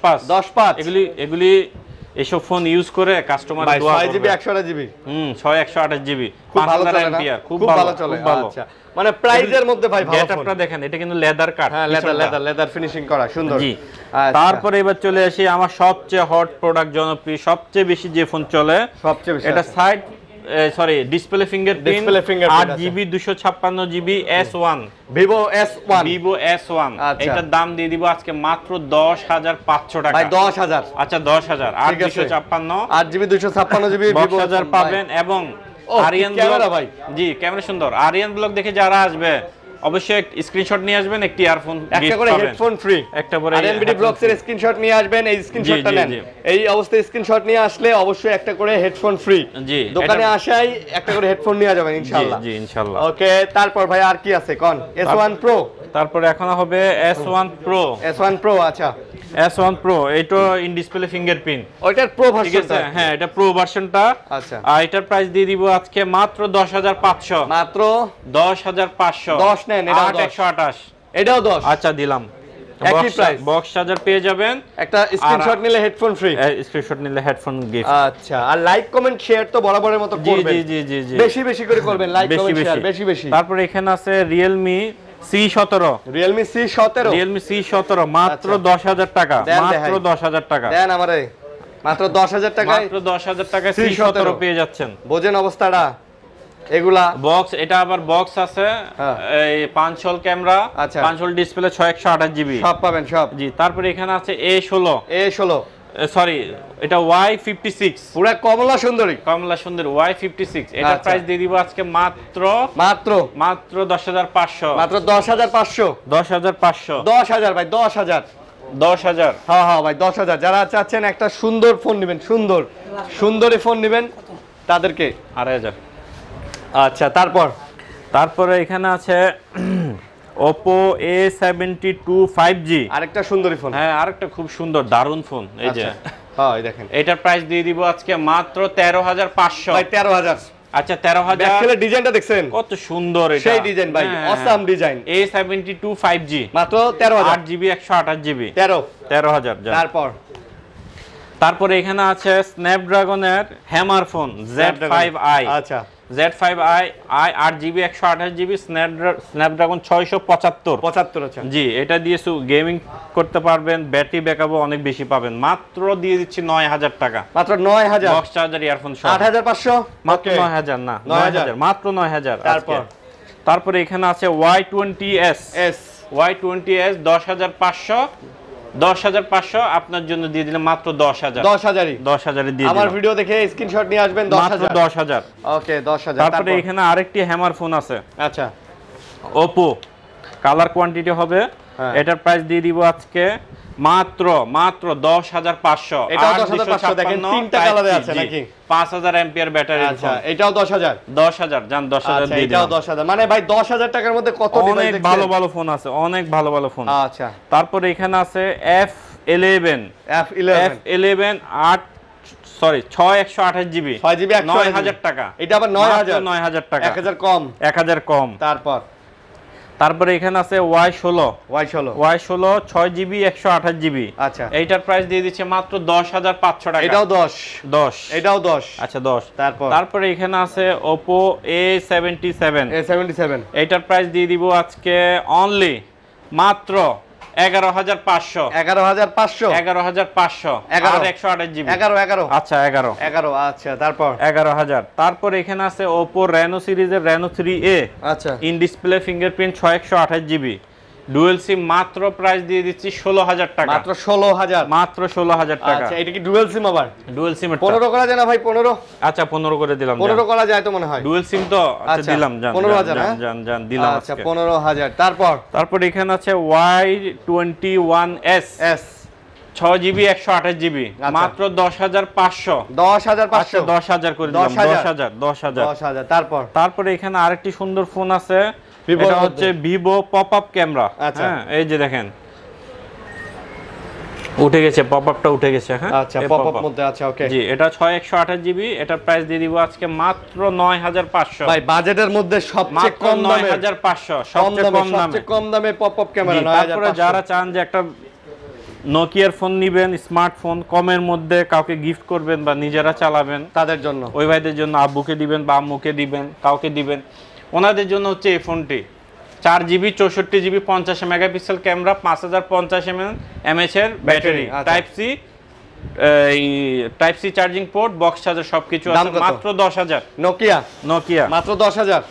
5 এগুলি এসব ফোন ইউজ করে কাস্টমার দোয়া করবে। 6GB 128GB 128 জিবি, খুব ভালো 5000 চলে না? এমপিআর, খুব ভালো চলে। ভালো। আচ্ছা মানে প্রাইজের মধ্যে ভাই ভালো ফোন। গেটআপটা দেখেন, এটা কিন্তু লেদার কাট, হ্যাঁ লেদার ফিনিশিং করা সুন্দর। জি। আচ্ছা। তারপরে এবার চলে আসি আমার সবচেয়ে হট প্রোডাক্ট, জনপ্রিয়, সবচেয়ে বেশি যে ফোন চলে, সবচেয়ে বেশি এটা side display fingerprint 8GB 256GB S1 Vivo S1 আচ্ছা। এটার দাম দিয়ে দিব আজকে মাত্র 10500 টাকা। ভাই 10000 আচ্ছা 10000 8 8GB 256GB Vivo S1 পাবেন। এবং আরিয়ান ক্যামেরা ভাই, জি ক্যামেরা সুন্দর। আরিয়ান ব্লগ দেখে যারা আসবে অবশ্যই স্ক্রিনশট নিয়ে আসবেন, একটি ইয়ারফোন একটা করে হেডফোন ফ্রি, একটা করে আরএনবিডি ব্লগস এর স্ক্রিনশট নিয়ে আসবেন, এই স্ক্রিনশটটা নেন। এই অবস্থায় স্ক্রিনশট নিয়ে আসলে অবশ্যই একটা করে হেডফোন ফ্রি। জি দোকানে আসাই একটা করে হেডফোন নিয়ে যাবেন ইনশাআল্লাহ। জি ইনশাআল্লাহ। ওকে তারপর ভাই আর কি আছে কোন? S1 Pro, তারপরে এখন হবে S1 Pro। আচ্ছা S1 Pro এটা ইন ডিসপ্লে ফিঙ্গারপ্রিন্ট, ওইটার প্রো ঠিক ভার্সনটা। আছে, হ্যাঁ এটা প্রো ভার্সনটা। আচ্ছা আর এটার প্রাইস দিয়ে দিব আজকে মাত্র 10500, মাত্র 10500। 10 নেন, এটাও 128, এটাও 10। আচ্ছা দিলাম, একই প্রাইস, বক্স চার্জার পেয়ে যাবেন, একটা স্ক্রিনশট নিলে হেডফোন ফ্রি, স্ক্রিনশট নিলে হেডফোন গিফট। আচ্ছা আর লাইক কমেন্ট শেয়ার তো বরাবরের মতো করবেন। জি বেশি বেশি করে করবেন, লাইক কমেন্ট শেয়ার বেশি। তারপরে এখানে আছে Realme C17 মাত্র 10000 টাকা, মাত্র 10000 টাকা দেন আমারে, মাত্র 10000 টাকায়, মাত্র 10000 টাকায় C17 পেয়ে যাচ্ছেন। বোঝেন অবস্থাটা। এগুলা বক্স, এটা আবার বক্স আছে, এই 5 whole camera, 5 hole display, 628 GB সব পাবেন সব। জি। তারপরে এখানে আছে A16 সরি এটা Y56, পুরো কমলা সুন্দরী Y56। এটার প্রাইস দিয়ে দিব আজকে মাত্র 10500, মাত্র 10500 10000 ভাই 10000 হ্যাঁ ভাই 10000। যারা চাচ্ছেন একটা সুন্দর ফোন নেবেন, সুন্দরী ফোন নেবেন তাদেরকে 2500। আচ্ছা তারপরে এখানে আছে Oppo A72 5G, আরেকটা সুন্দরী ফোন। হ্যাঁ আরেকটা খুব সুন্দর দারুন ফোন। এই যে হ্যাঁ এই দেখেন, এটার প্রাইস দিয়ে দিব আজকে মাত্র 13500 ভাই 13000। আচ্ছা 13000। ব্যাকসেলের ডিজাইনটা দেখছেন কত সুন্দর, এটা সেই ডিজাইন ভাই, অসাম ডিজাইন। A72 5G মাত্র 13000, 8GB 128GB 13000। তারপরে এখানে আছে স্ন্যাপড্রাগনের হ্যামার ফোন Z5i। আচ্ছা Z5i 8GB 128GB স্ন্যাপড্রাগন 675। আচ্ছা জি এটা দিয়ে গেমিং করতে পারবেন, ব্যাটারি ব্যাকআপও অনেক বেশি পাবেন। মাত্র দিয়ে দিচ্ছি 9000 টাকা, মাত্র 9000। বক্স চার্জার ইয়ারফোন সহ 8500, মাত্র 9000 না 9000, মাত্র 9000। তারপরে এখানে আছে Y20s 10500 আপনার জন্য দিয়ে দিলাম মাত্র 10000 দিয়ে দিলাম। আমার ভিডিও দেখে স্ক্রিনশট নিয়ে আসবেন, 10000 ওকে 10000। তারপরে এখানে আরেকটি হ্যামার ফোন আছে, আচ্ছা Oppo, কালার কোয়ান্টিটি হবে, এটার প্রাইস দিয়ে দিব আজকে মাত্র 10500। এটাও 10500। দেখেন তিনটা কালারে আছে নাকি, 5000 এম্পিয়ার ব্যাটারি। আচ্ছা এটাও 10000 জান 10000 দিয়ে দিলাম। এটাও 10000, মানে ভাই 10000 টাকার মধ্যে কত ডিভাইস অনেক ভালো ফোন আছে, অনেক ভালো ফোন। আচ্ছা তারপরে এখানে আছে F11 6128 জিবি 9000 টাকা। এটা আবার 9000 টাকা, 1000 কম। তারপরে এখানে আছে Y16 6GB 128 জিবি। আচ্ছা এইটার প্রাইস দিয়ে দিচ্ছে মাত্র 10500 টাকা। এটাও 10 এটাও 10। আচ্ছা 10। তারপরে এখানে আছে Oppo A77 এইটার প্রাইস দিয়ে দিব আজকে অনলি মাত্র 11500 আর 128 জিবি। 11 আচ্ছা 11। আচ্ছা তারপর 11000। তারপর এখানে আছে Oppo Reno সিরিজের Reno 3A, আচ্ছা in display fingerprint 128 GB. Dual sim মাত্র প্রাইস দিয়ে দিচ্ছি 16000 টাকা, মাত্র 16000, মাত্র 16000 টাকা। আচ্ছা এটা কি ডুয়েল সিম আবার? ডুয়েল সিম 15 করা যায় না ভাই? 15, আচ্ছা 15 করে দিলাম, 15 করা যায় তো মনে হয়। ডুয়েল সিম তো, আচ্ছা দিলাম, জান 15000, জান দিলাম আজকে। আচ্ছা 15000। তারপর এখানে আছে Y21s S 6GB 128GB, মাত্র 10500, 10500, 10000 করে দিলাম, 10000। তারপর এখানে আরেকটি সুন্দর ফোন আছে, Vivo এটা হচ্ছে ভিভো পপ আপ ক্যামেরা। হ্যাঁ এই যে দেখেন উঠে গেছে, পপ আপটা উঠে গেছে। হ্যাঁ আচ্ছা পপ আপ মধ্যে আছে, ওকে জি। এটা 6128GB, এটার প্রাইস দিয়ে দিব আজকে মাত্র 9500। ভাই বাজেটের মধ্যে সবচেয়ে কম দামে, 9500 সবচেয়ে কম দামে পপ আপ ক্যামেরা 9500। তারপরে যারা চান যে একটা নোকিয়ার ফোন নিবেন, স্মার্টফোন কমের মধ্যে কাউকে গিফট করবেন বা নিজেরা চালাবেন, তাদের জন্য, ওই ভাইদের জন্য, আব্বুকে দিবেন বা আম্মুকে দিবেন, কাউকে দিবেন, ওনাদের জন্য হচ্ছে এই ফোনটি। 4GB 64GB 50 megapixel camera, 5050 mAh এর battery, type C charging port, box charger সবকিছু আছে, মাত্র 10000। নোকিয়া মাত্র 10000।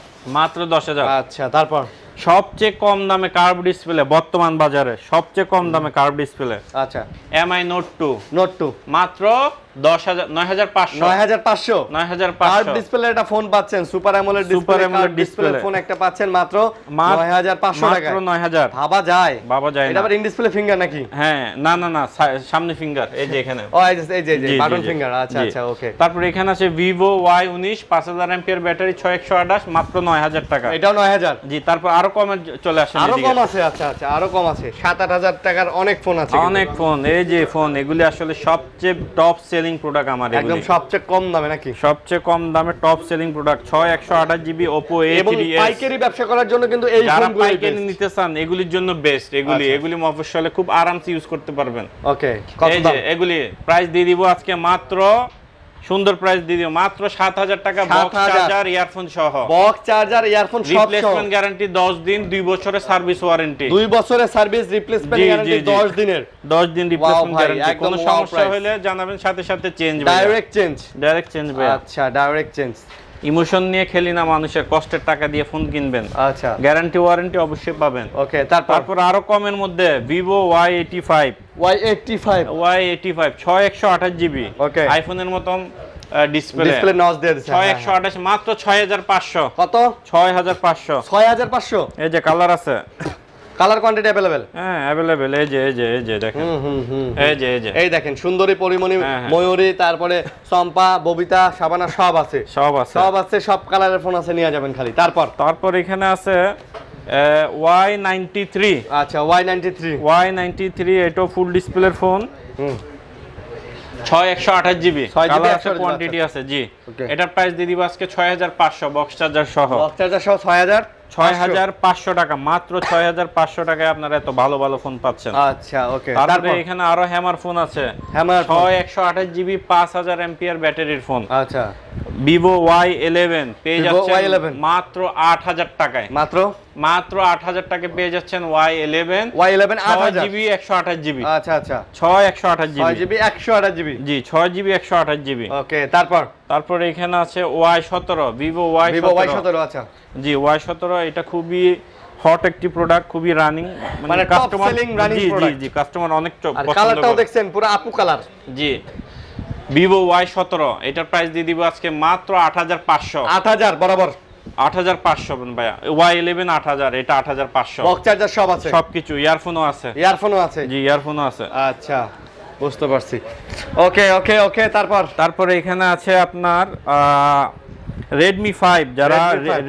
আচ্ছা তারপর সবচেয়ে কম দামে কার্ভ ডিসপ্লে, বর্তমান বাজারে সবচেয়ে কম দামে কার্ভ ডিসপ্লে, আচ্ছা MI Note 2 মাত্র 9500। কার্ভ ডিসপ্লে একটা ফোন পাচ্ছেন, সুপার অ্যামোলেড ডিসপ্লে ফোন একটা পাচ্ছেন মাত্র 9500 টাকায়। 9000 ভাবা যায় না। এটা আবার ইন ডিসপ্লে ফিঙ্গার নাকি? হ্যাঁ না সামনে ফিঙ্গার, এই যে এখানে, ও এই যে বাটন ফিঙ্গার। আচ্ছা ওকে। তারপরে এখানে আছে Vivo Y19 5000 mAh ব্যাটারি, 6128, মাত্র 9000 টাকা। এটাও 9000। জি। তারপর আরো কমে চলে আসে, আরো কম আছে। আচ্ছা আরো কম আছে, 7-8000 টাকার অনেক ফোন আছে, অনেক ফোন। এই যে ফোন, এগুলি আসলে সবচেয়ে টপ সেলিং প্রোডাক্ট আমার, একদম সবচেয়ে কম দামে নাকি? সবচেয়ে কম দামে top selling product. 6128GB Oppo A3s। এবং পাইকারি ব্যবসা করার জন্য কিন্তু এই যারা ফোনগুলো পাইকারি নিতে চান এগুলির জন্য বেস্ট। এগুলি মফস্বলে খুব আরামসে ইউজ করতে পারবেন। ওকে এই যে এগুলি প্রাইস দিয়ে দিব আজকে মাত্র, সুন্দর প্রাইস দিয়ে দিব মাত্র 7000 টাকা, বক্স চার্জার ইয়ারফোন সহ। বক্স চার্জার ইয়ারফোন সব সহ, রিপ্লেসমেন্ট গ্যারান্টি 10 দিন, 2 বছরের সার্ভিস ওয়ারেন্টি, 2 বছরের সার্ভিস রিপ্লেসমেন্ট গ্যারান্টি, 10 দিনের, 10 দিন রিপ্লেসমেন্ট গ্যারান্টি। কোনো সমস্যা হলে জানাবেন, সাথে চেঞ্জ, ডাইরেক্ট চেঞ্জ ভাই। আচ্ছা ডাইরেক্ট চেঞ্জ। ইমোশন নিয়ে খেলি না, মানুষের কষ্টের টাকা দিয়ে ফোন কিনবেন, আচ্ছা গ্যারান্টি ওয়ারেন্টি অবশ্যই পাবেন। ওকে তারপর আরো কমের মধ্যে Vivo Y85 6128GB, ওকে আইফোনের মতন ডিসপ্লে নচ দিয়ে দিয়েছে, 6128, মাত্র 6500। কত? 6500। এই যে কালার আছে, কালার কোয়ান্টিটি अवेलेबल, হ্যাঁ अवेलेबल। এই যে দেখেন, এই দেখেন সুন্দরী, পরিমণি, ময়ূরী, তারপরে সম্পা, ববিতা, শাবানা সব আছে, সব কালারের ফোন আছে, নিয়ে যাবেন খালি। তারপর এখানে আছে Y93। আচ্ছা Y93 এটাও ফুল ডিসপ্লের ফোন, 6128GB, কালার আছে, কোয়ান্টিটি আছে। জি। এটার প্রাইস দিয়ে দিব আজকে 6500, বক্স চার্জার সহ 6500 টাকা, মাত্র 6500 টাকায় আপনারা এত ভালো ফোন পাচ্ছেন। আচ্ছা ওকে। তারপরে এখানে আরো হ্যামার ফোন আছে, 6128GB 5000 mAh ব্যাটারির ফোন। আচ্ছা Vivo Y11 পেয়ে যাচ্ছেন মাত্র 8000 টাকায়, মাত্র 8000 টাকায় পেয়ে যাচ্ছেন Y11 6GB 128GB। আচ্ছা 6GB 128GB। জি 6GB 128GB। ওকে। তারপর এখানে আছে Y17, Vivo Y17। আচ্ছা জি Y17, এটা খুবই হট একটি প্রোডাক্ট, খুবই রানিং, মানে কাস্টমার জি কাস্টমার অনেক পছন্দ করে। কালারটাও দেখছেন পুরো আপু কালার। জি Vivo Y17, এটার প্রাইস দিয়ে দিব আজকে মাত্র 8500। 8000 বরাবর, 8500 ভাইয়া। Y11 8000, এটা 8500, বক্স চার্জার সব আছে, সবকিছু, ইয়ারফোনও আছে। জি ইয়ারফোনও আছে। আচ্ছা বুঝতে পারছি। ওকে। তারপরে এখানে আছে আপনার Redmi 5, যারা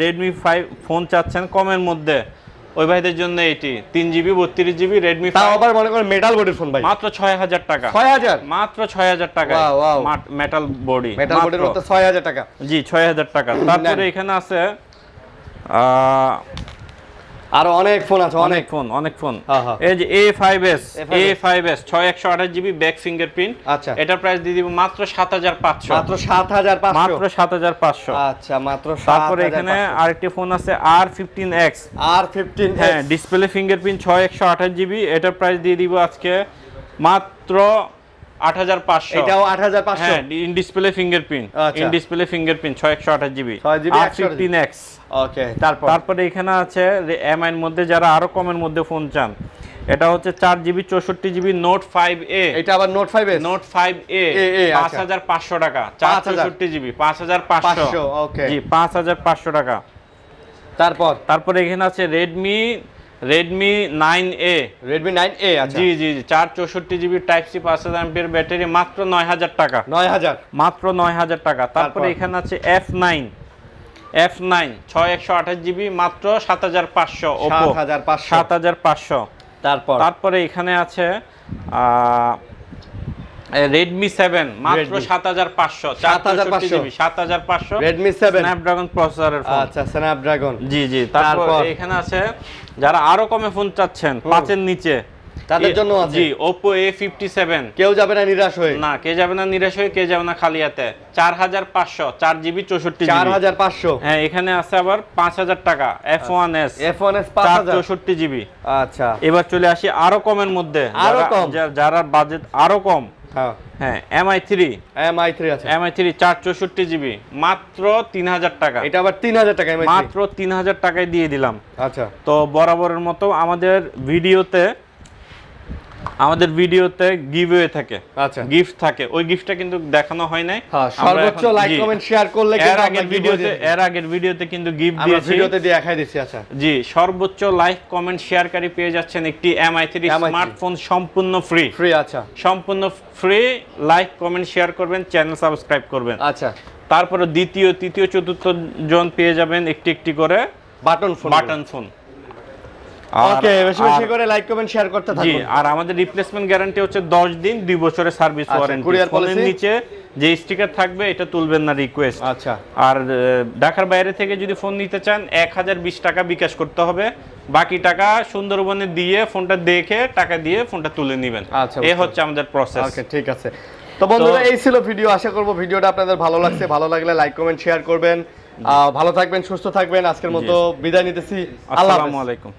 Redmi 5 ফোন চাচ্ছেন কমের মধ্যে, ওই ভাইদের জন্য এটি 3GB 32GB Redmi 5, তাও আবার মনে করেন মেটাল বডির ফোন ভাই, মাত্র 6000 টাকা। 6000, মাত্র 6000 টাকা, মেটাল বডির মধ্যে 6000 টাকা। জি 6000 টাকা। তারপরে এখানে আছে আরো অনেক ফোন আছে, অনেক ফোন। এই যে A5s 6128GB ব্যাক ফিঙ্গারপ্রিন্ট। আচ্ছা এটার প্রাইস দিয়ে দিব মাত্র 7500, মাত্র 7500। আচ্ছা মাত্র 7500। তারপরে এখানে আরেকটি ফোন আছে R15X। হ্যাঁ, ডিসপ্লে ফিঙ্গারপ্রিন্ট 6128GB, এটার প্রাইস দিয়ে দিব আজকে মাত্র 8500, এটাও 8500। হ্যাঁ in display fingerprint, in display fingerprint 6128 GB 15X। ওকে, তারপরে এখানে আছে এমআই এর মধ্যে যারা আরো কমের মধ্যে ফোন চান, এটা হচ্ছে 4GB 64GB নোট 5A। এটা আবার নোট 5S, নোট 5A 5500 টাকা, 464GB 5500। ওকে জি 5500 টাকা। তারপরে এখানে আছে Redmi 9A। Redmi 9A, আচ্ছা জি 464GB টাইপ সি 5000 এমপিআর ব্যাটারি, মাত্র 9000 টাকা, 9000, মাত্র 9000 টাকা। তারপরে এখানে আছে F9 6128GB, মাত্র 7500, Oppo 7500। তারপরে এখানে আছে Redmi 7 মাত্র 7500, 4GB 7500, Redmi 7 স্ন্যাপড্রাগন প্রসেসরের ফোন। আচ্ছা, স্ন্যাপড্রাগন। জি তারপর এখানে আছে যারা আরো কমে ফোন চাচ্ছেন 5 এর নিচে, তাদের জন্য আছে জি Oppo A57। কেউ যাবে না নিরাশ হয়ে, না কে যাবে না নিরাশ হয়ে, কে যাবে না খালি হাতে। 4500, 4GB 64GB, 4500। হ্যাঁ এখানে আছে আবার 5000 টাকা F1s 64GB। আচ্ছা, এবার চলে আসি আরো কমের মধ্যে, আরো কম, যারা বাজেট আরো কম। হ্যাঁ MI3 আছে, MI3 464GB, মাত্র 3000 টাকা। এটা আবার 3000 টাকা, মাত্র 3000 টাকায় দিয়ে দিলাম। আচ্ছা, তো বরাবরের মতো আমাদের ভিডিওতে গিভওয়ে থাকে, আচ্ছা গিফট থাকে, ওই গিফটটা কিন্তু দেখানো হয় নাই। হ্যাঁ, সর্বোচ্চ লাইক কমেন্ট শেয়ার করলে কিন্তু এর আগের ভিডিওতে কিন্তু গিফট আমরা দিয়েছি, ভিডিওতে দিয়ে দেখাই দিছি। আচ্ছা জি সর্বোচ্চ লাইক কমেন্ট শেয়ারকারী পেয়ে যাচ্ছেন একটি MI3 স্মার্টফোন সম্পূর্ণ ফ্রি। আচ্ছা, সম্পূর্ণ ফ্রি। লাইক কমেন্ট শেয়ার করবেন, চ্যানেল সাবস্ক্রাইব করবেন। আচ্ছা, তারপরে দ্বিতীয় তৃতীয় চতুর্থ জন পেয়ে যাবেন একটি করে বাটন ফোন। ওকে, বেশি বেশি করে লাইক কমেন্ট শেয়ার করতে থাকুন। জি, আর আমাদের রিপ্লেসমেন্ট গ্যারান্টি হচ্ছে 10 দিন 2 বছরের সার্ভিস ওয়ারেন্টি। ফোনের নিচে যে স্টিকার থাকবে এটা তুলবেন না, রিকোয়েস্ট। আচ্ছা, আর ঢাকার বাইরে থেকে যদি ফোন নিতে চান 1020 টাকা বিকাশ করতে হবে, বাকি টাকা সুন্দরবনে দিয়ে ফোনটা দেখে টাকা দিয়ে ফোনটা তুলে নেবেন। আচ্ছা, এই হচ্ছে আমাদের প্রসেস। ওকে, ঠিক আছে। তো বন্ধুরা, এই ছিল ভিডিও। আশা করব ভিডিওটা আপনাদের ভালো লাগছে। ভালো লাগলে লাইক কমেন্ট শেয়ার করবেন। ভালো থাকবেন, সুস্থ থাকবেন। আজকের মতো বিদায় নিতেছি। আসসালামু আলাইকুম।